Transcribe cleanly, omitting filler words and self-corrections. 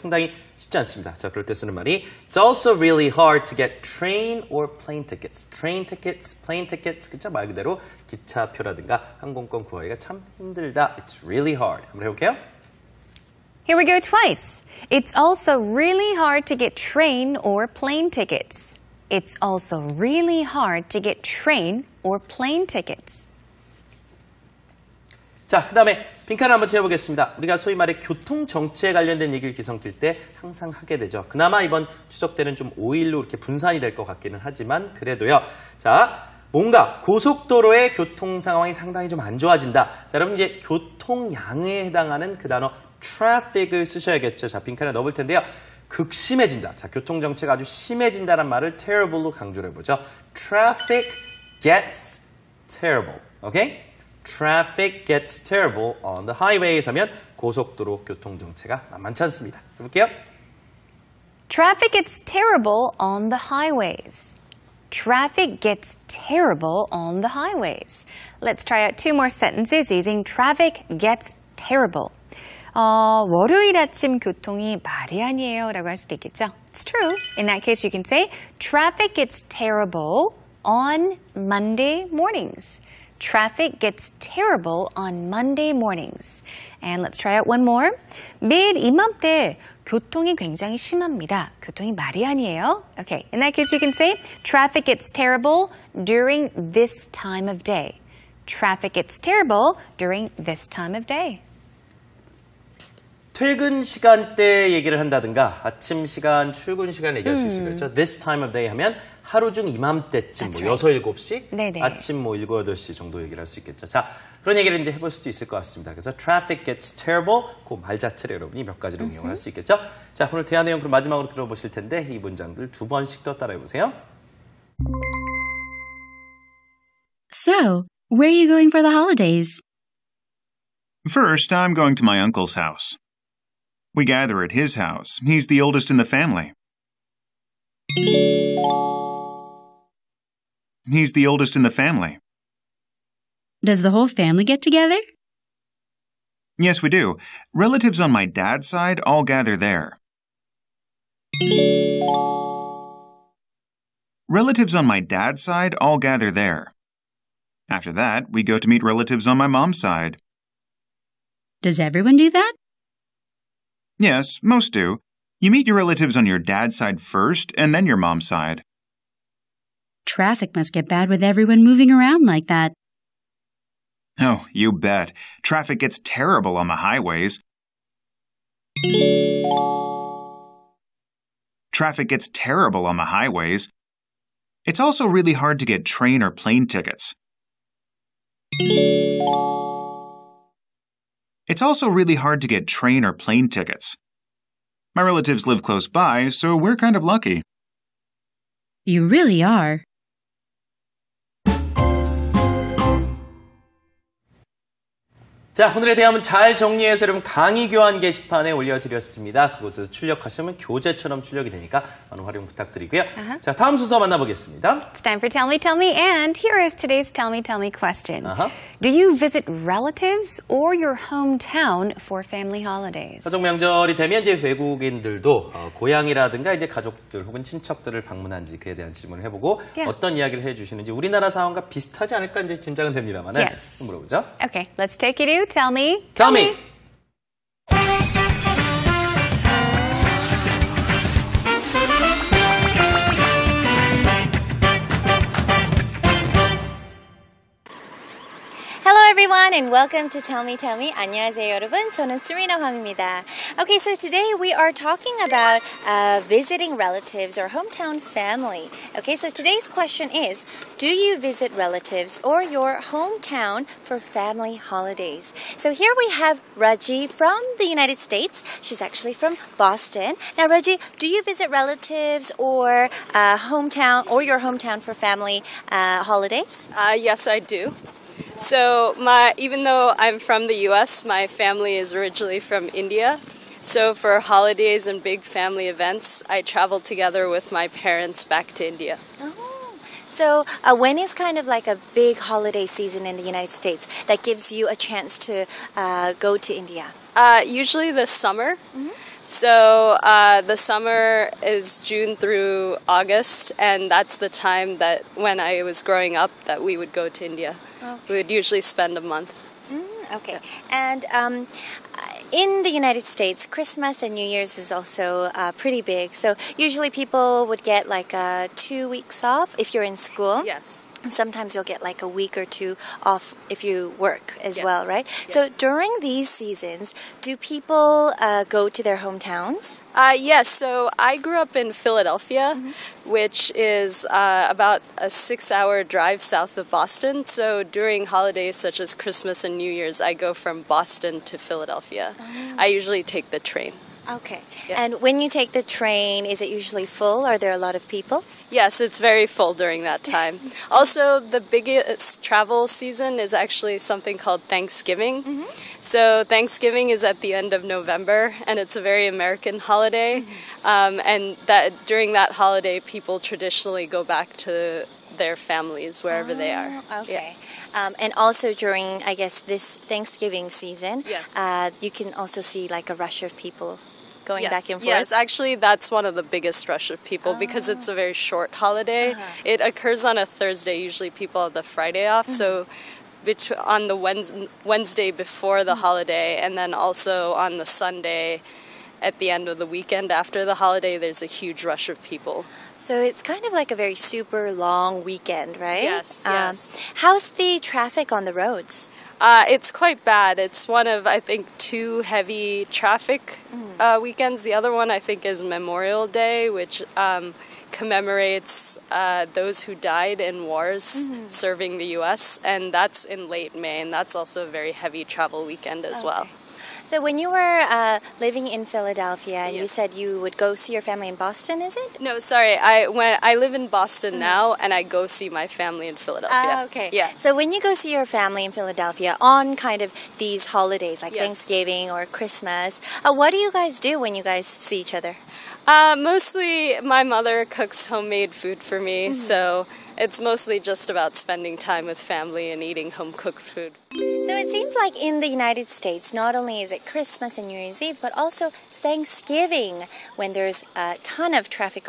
상당히 쉽지 않습니다. 자, 그럴 때 쓰는 말이 It's also really hard to get train or plane tickets. Train tickets, plane tickets. 그쵸? 말 그대로 기차표라든가 항공권 구하기가 참 힘들다. It's really hard. 한번 해볼게요. Here we go twice. It's also really hard to get train or plane tickets. It's also really hard to get train or plane tickets. 자, 그 다음에 빈칸을 한번 채워보겠습니다. 우리가 소위 말해 교통정치에 관련된 얘기를 기성킬 때 항상 하게 되죠. 그나마 이번 추석 때는 좀 5일로 이렇게 분산이 될 것 같기는 하지만 그래도요. 자, 뭔가 고속도로의 교통 상황이 상당히 좀 안 좋아진다. 자, 여러분 이제 교통량에 해당하는 그 단어 traffic을 쓰셔야겠죠. 자, 빈칸에 넣어볼 텐데요. 극심해진다. 자, 교통정체가 아주 심해진다는 말을 terrible로 강조를 해보죠. Traffic gets terrible. 오케이? Traffic gets terrible on the highways 하면 고속도로 교통정체가 만만치 않습니다. 해볼게요. Traffic gets terrible on the highways. Traffic gets terrible on the highways. Let's try out two more sentences using traffic gets terrible. 월요일 아침 교통이 말이 아니에요 라고 할 수도 있겠죠. It's true. In that case, you can say traffic gets terrible on Monday mornings. Traffic gets terrible on Monday mornings. And let's try out one more. 매일 이맘때 교통이 굉장히 심합니다. 교통이 말이 아니에요. Okay. In that case, you can say traffic gets terrible during this time of day. Traffic gets terrible during this time of day. 퇴근 시간대 얘기를 한다든가 아침 시간, 출근 시간 얘기할 수 있겠죠. This time of day 하면 하루 중 이맘때쯤 뭐 6, 7시, 네네. 아침 뭐 7, 8시 정도 얘기를 할 수 있겠죠. 자, 그런 얘기를 이제 해볼 수도 있을 것 같습니다. 그래서 traffic gets terrible, 그 말 자체를 여러분이 몇 가지로 응용을 할 수 있겠죠. 자, 오늘 대화 내용 그럼 마지막으로 들어보실 텐데 이 문장들 2번씩 더 따라해보세요. So, where are you going for the holidays? First, I'm going to my uncle's house. We gather at his house. He's the oldest in the family. He's the oldest in the family. Does the whole family get together? Yes, we do. Relatives on my dad's side all gather there. Relatives on my dad's side all gather there. After that, we go to meet relatives on my mom's side. Does everyone do that? Yes, most do. You meet your relatives on your dad's side first, and then your mom's side. Traffic must get bad with everyone moving around like that. Oh, you bet. Traffic gets terrible on the highways. Traffic gets terrible on the highways. It's also really hard to get train or plane tickets. It's also really hard to get train or plane tickets. My relatives live close by, so we're kind of lucky. You really are. 자, 오늘의 대화문 잘 정리해서 여러분 강의 교환 게시판에 올려드렸습니다. 그곳에서 출력하시면 교재처럼 출력이 되니까 많은 활용 부탁드리고요. 자, 다음 순서 만나보겠습니다. It's time for Tell Me, and here is today's Tell Me question. Do you visit relatives or your hometown for family holidays? 가족 명절이 되면 이제 외국인들도 고향이라든가 이제 가족들 혹은 친척들을 방문한지 그에 대한 질문을 해보고 어떤 이야기를 해주시는지 우리나라 상황과 비슷하지 않을까 이제 짐작은 됩니다만 물어보죠. Okay, let's take it to Tell me. Tell me. Hello everyone and welcome to Tell Me. 안녕하세요 여러분. 저는 Serena Hwang입니다. Okay, so today we are talking about visiting relatives or hometown family. Okay, so today's question is, do you visit relatives or your hometown for family holidays? So here we have Raji from the United States. She's actually from Boston. Now Raji, do you visit relatives or your hometown for family holidays? Yes, I do. So even though I'm from the U.S., my family is originally from India. So for holidays and big family events, I travel together with my parents back to India. Oh. So when is kind of like a big holiday season in the United States that gives you a chance to go to India? Usually this summer. So the summer is June through August, and that's the time that when I was growing up that we would go to India. Okay. We would usually spend a month. Okay. And in the United States, Christmas and New Year's is also pretty big. So usually people would get like 2 weeks off if you're in school. Yes. And sometimes you'll get like a week or two off if you work as Yes. well, right? Yeah. So during these seasons, do people go to their hometowns? Yes, so I grew up in Philadelphia, which is about a 6-hour drive south of Boston. So during holidays such as Christmas and New Year's, I go from Boston to Philadelphia. I usually take the train. Okay. Yeah. And when you take the train, is it usually full? Are there a lot of people? Yes, it's very full during that time. Also, the biggest travel season is actually something called Thanksgiving. So Thanksgiving is at the end of November, and it's a very American holiday. And that during that holiday, people traditionally go back to their families wherever they are. Okay. Yeah. And also during, I guess, this Thanksgiving season, Yes. you can also see like a rush of people going Yes. back and forth. Yes, actually, that's one of the biggest rush of people because it's a very short holiday. It occurs on a Thursday. Usually, people have the Friday off. So, on the Wednesday before the holiday, and then also on the Sunday at the end of the weekend after the holiday, there's a huge rush of people. So it's kind of like a very super long weekend, right? Yes, yes. How's the traffic on the roads? It's quite bad. It's one of, I think, 2 heavy traffic weekends. The other one, I think, is Memorial Day, which commemorates those who died in wars serving the U.S., and that's in late May, and that's also a very heavy travel weekend as well. So when you were living in Philadelphia, and you Yes. said you would go see your family in Boston, is it? No, sorry. I live in Boston now, and I go see my family in Philadelphia. Okay. Yeah. So when you go see your family in Philadelphia on kind of these holidays like Yes. Thanksgiving or Christmas, what do you guys do when you guys see each other? Mostly, my mother cooks homemade food for me, so it's mostly just about spending time with family and eating home-cooked food. So it seems like in the United States, not only is it Christmas and New Year's Eve, but also Thanksgiving when there's a ton of traffic